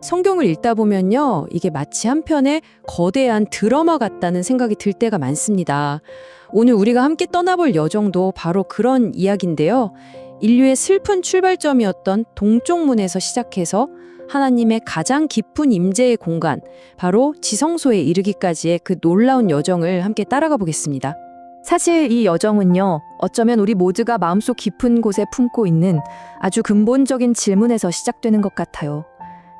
성경을 읽다 보면요, 이게 마치 한편의 거대한 드라마 같다는 생각이 들 때가 많습니다. 오늘 우리가 함께 떠나볼 여정도 바로 그런 이야기인데요. 인류의 슬픈 출발점이었던 동쪽문에서 시작해서 하나님의 가장 깊은 임재의 공간, 바로 지성소에 이르기까지의 그 놀라운 여정을 함께 따라가 보겠습니다. 사실 이 여정은요, 어쩌면 우리 모두가 마음속 깊은 곳에 품고 있는 아주 근본적인 질문에서 시작되는 것 같아요.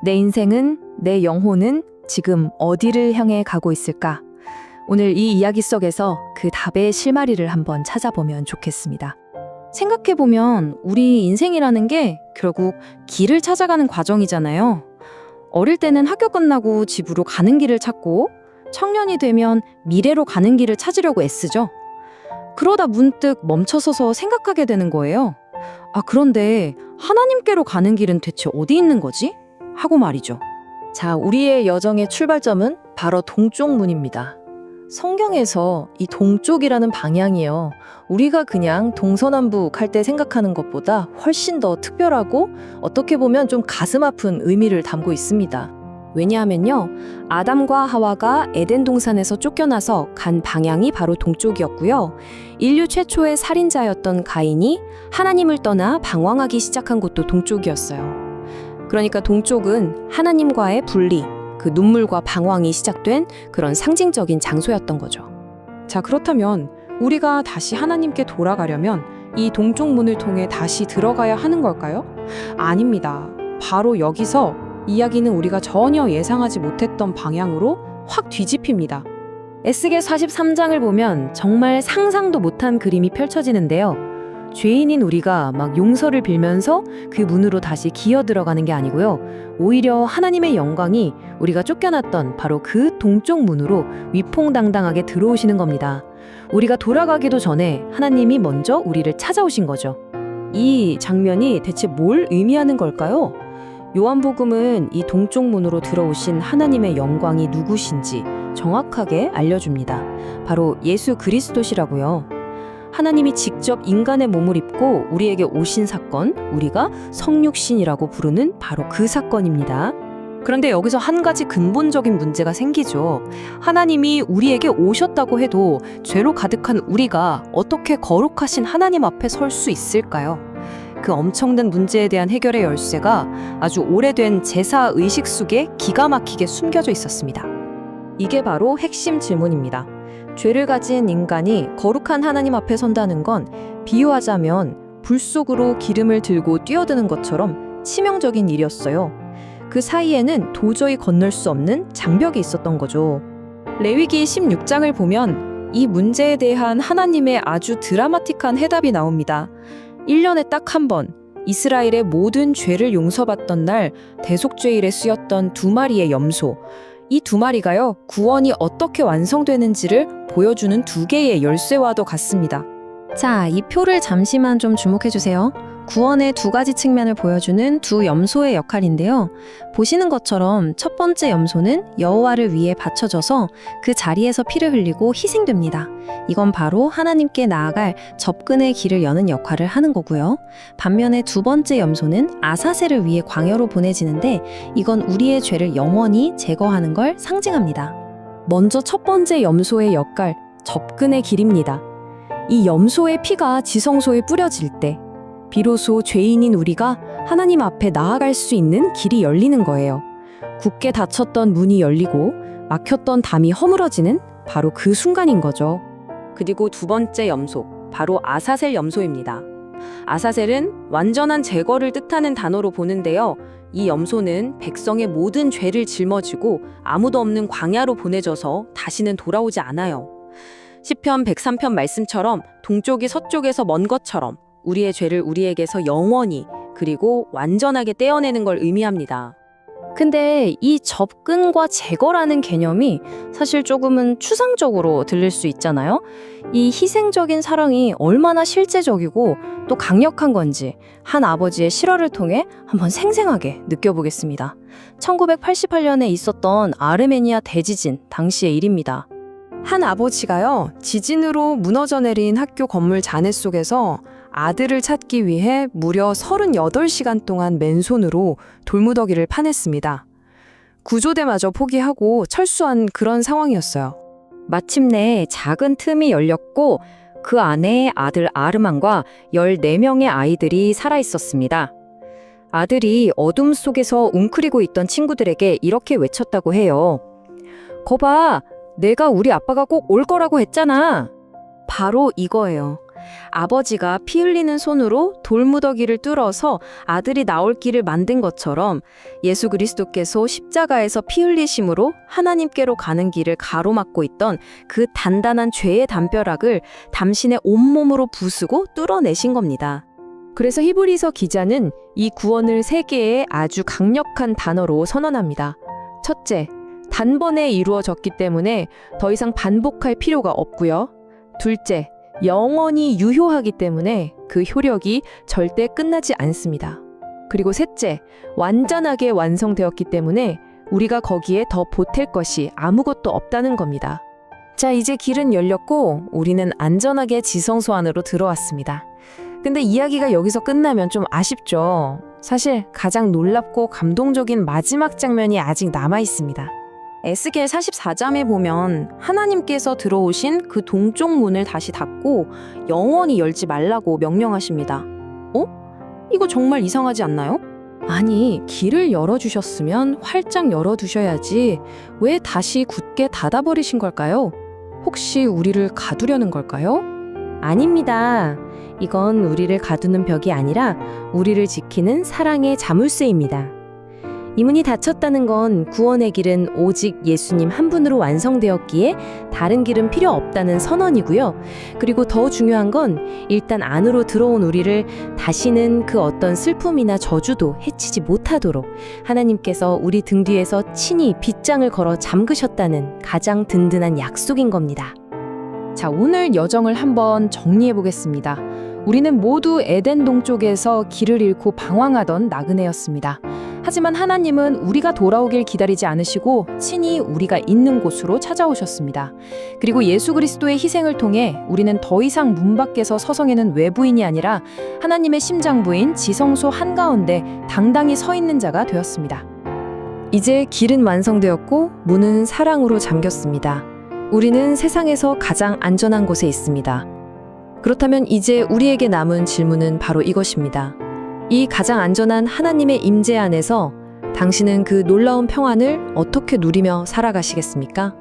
내 인생은, 내 영혼은 지금 어디를 향해 가고 있을까? 오늘 이 이야기 속에서 그 답의 실마리를 한번 찾아보면 좋겠습니다. 생각해보면 우리 인생이라는 게 결국 길을 찾아가는 과정이잖아요. 어릴 때는 학교 끝나고 집으로 가는 길을 찾고 청년이 되면 미래로 가는 길을 찾으려고 애쓰죠. 그러다 문득 멈춰서서 생각하게 되는 거예요. 아, 그런데 하나님께로 가는 길은 대체 어디 있는 거지? 하고 말이죠. 자, 우리의 여정의 출발점은 바로 동쪽 문입니다. 성경에서 이 동쪽이라는 방향이요, 우리가 그냥 동서남북 할 때 생각하는 것보다 훨씬 더 특별하고 어떻게 보면 좀 가슴 아픈 의미를 담고 있습니다. 왜냐하면요, 아담과 하와가 에덴 동산에서 쫓겨나서 간 방향이 바로 동쪽이었고요. 인류 최초의 살인자였던 가인이 하나님을 떠나 방황하기 시작한 곳도 동쪽이었어요. 그러니까 동쪽은 하나님과의 분리, 그 눈물과 방황이 시작된 그런 상징적인 장소였던 거죠. 자, 그렇다면 우리가 다시 하나님께 돌아가려면 이 동쪽 문을 통해 다시 들어가야 하는 걸까요? 아닙니다. 바로 여기서 이야기는 우리가 전혀 예상하지 못했던 방향으로 확 뒤집힙니다. 에스겔 43장을 보면 정말 상상도 못한 그림이 펼쳐지는데요. 죄인인 우리가 막 용서를 빌면서 그 문으로 다시 기어 들어가는 게 아니고요. 오히려 하나님의 영광이 우리가 쫓겨났던 바로 그 동쪽 문으로 위풍당당하게 들어오시는 겁니다. 우리가 돌아가기도 전에 하나님이 먼저 우리를 찾아오신 거죠. 이 장면이 대체 뭘 의미하는 걸까요? 요한복음은 이 동쪽 문으로 들어오신 하나님의 영광이 누구신지 정확하게 알려줍니다. 바로 예수 그리스도시라고요. 하나님이 직접 인간의 몸을 입고 우리에게 오신 사건, 우리가 성육신이라고 부르는 바로 그 사건입니다. 그런데 여기서 한 가지 근본적인 문제가 생기죠. 하나님이 우리에게 오셨다고 해도 죄로 가득한 우리가 어떻게 거룩하신 하나님 앞에 설 수 있을까요? 그 엄청난 문제에 대한 해결의 열쇠가 아주 오래된 제사 의식 속에 기가 막히게 숨겨져 있었습니다. 이게 바로 핵심 질문입니다. 죄를 가진 인간이 거룩한 하나님 앞에 선다는 건 비유하자면 불 속으로 기름을 들고 뛰어드는 것처럼 치명적인 일이었어요. 그 사이에는 도저히 건널 수 없는 장벽이 있었던 거죠. 레위기 16장을 보면 이 문제에 대한 하나님의 아주 드라마틱한 해답이 나옵니다. 1년에 딱 한 번 이스라엘의 모든 죄를 용서받던 날 대속죄일에 쓰였던 2마리의 염소, 이 2마리가요, 구원이 어떻게 완성되는지를 보여주는 2개의 열쇠와도 같습니다. 자, 이 표를 잠시만 좀 주목해주세요. 구원의 2가지 측면을 보여주는 2 염소의 역할인데요. 보시는 것처럼 첫 번째 염소는 여호와를 위해 바쳐져서 그 자리에서 피를 흘리고 희생됩니다. 이건 바로 하나님께 나아갈 접근의 길을 여는 역할을 하는 거고요. 반면에 2번째 염소는 아사셀을 위해 광야로 보내지는데 이건 우리의 죄를 영원히 제거하는 걸 상징합니다. 먼저 첫 번째 염소의 역할, 접근의 길입니다. 이 염소의 피가 지성소에 뿌려질 때 비로소 죄인인 우리가 하나님 앞에 나아갈 수 있는 길이 열리는 거예요. 굳게 닫혔던 문이 열리고 막혔던 담이 허물어지는 바로 그 순간인 거죠. 그리고 2번째 염소, 바로 아사셀 염소입니다. 아사셀은 완전한 제거를 뜻하는 단어로 보는데요. 이 염소는 백성의 모든 죄를 짊어지고 아무도 없는 광야로 보내져서 다시는 돌아오지 않아요. 시편 103편 말씀처럼 동쪽이 서쪽에서 먼 것처럼 우리의 죄를 우리에게서 영원히 그리고 완전하게 떼어내는 걸 의미합니다. 근데 이 접근과 제거라는 개념이 사실 조금은 추상적으로 들릴 수 있잖아요. 이 희생적인 사랑이 얼마나 실제적이고 또 강력한 건지 한 아버지의 실화를 통해 한번 생생하게 느껴보겠습니다. 1988년에 있었던 아르메니아 대지진 당시의 일입니다. 한 아버지가요, 지진으로 무너져 내린 학교 건물 잔해 속에서 아들을 찾기 위해 무려 38시간 동안 맨손으로 돌무더기를 파냈습니다. 구조대마저 포기하고 철수한 그런 상황이었어요. 마침내 작은 틈이 열렸고 그 안에 아들 아르만과 14명의 아이들이 살아 있었습니다. 아들이 어둠 속에서 웅크리고 있던 친구들에게 이렇게 외쳤다고 해요. 거봐, 내가 우리 아빠가 꼭 올 거라고 했잖아. 바로 이거예요. 아버지가 피 흘리는 손으로 돌무더기를 뚫어서 아들이 나올 길을 만든 것처럼 예수 그리스도께서 십자가에서 피 흘리심으로 하나님께로 가는 길을 가로막고 있던 그 단단한 죄의 담벼락을 당신의 온몸으로 부수고 뚫어내신 겁니다. 그래서 히브리서 기자는 이 구원을 세 개의 아주 강력한 단어로 선언합니다. 첫째, 단번에 이루어졌기 때문에 더 이상 반복할 필요가 없고요. 둘째, 영원히 유효하기 때문에 그 효력이 절대 끝나지 않습니다. 그리고 셋째, 완전하게 완성되었기 때문에 우리가 거기에 더 보탤 것이 아무것도 없다는 겁니다. 자, 이제 길은 열렸고 우리는 안전하게 지성소 안으로 들어왔습니다. 근데 이야기가 여기서 끝나면 좀 아쉽죠. 사실 가장 놀랍고 감동적인 마지막 장면이 아직 남아 있습니다. 에스겔 44장에 보면 하나님께서 들어오신 그 동쪽 문을 다시 닫고 영원히 열지 말라고 명령하십니다. 이거 정말 이상하지 않나요? 아니, 길을 열어주셨으면 활짝 열어두셔야지 왜 다시 굳게 닫아버리신 걸까요? 혹시 우리를 가두려는 걸까요? 아닙니다. 이건 우리를 가두는 벽이 아니라 우리를 지키는 사랑의 자물쇠입니다. 이 문이 닫혔다는 건 구원의 길은 오직 예수님 한 분으로 완성되었기에 다른 길은 필요 없다는 선언이고요. 그리고 더 중요한 건 일단 안으로 들어온 우리를 다시는 그 어떤 슬픔이나 저주도 해치지 못하도록 하나님께서 우리 등 뒤에서 친히 빗장을 걸어 잠그셨다는 가장 든든한 약속인 겁니다. 자, 오늘 여정을 한번 정리해 보겠습니다. 우리는 모두 에덴 동쪽에서 길을 잃고 방황하던 나그네였습니다. 하지만 하나님은 우리가 돌아오길 기다리지 않으시고 친히 우리가 있는 곳으로 찾아오셨습니다. 그리고 예수 그리스도의 희생을 통해 우리는 더 이상 문 밖에서 서성이는 외부인이 아니라 하나님의 심장부인 지성소 한가운데 당당히 서 있는 자가 되었습니다. 이제 길은 완성되었고 문은 사랑으로 잠겼습니다. 우리는 세상에서 가장 안전한 곳에 있습니다. 그렇다면 이제 우리에게 남은 질문은 바로 이것입니다. 이 가장 안전한 하나님의 임재 안에서 당신은 그 놀라운 평안을 어떻게 누리며 살아가시겠습니까?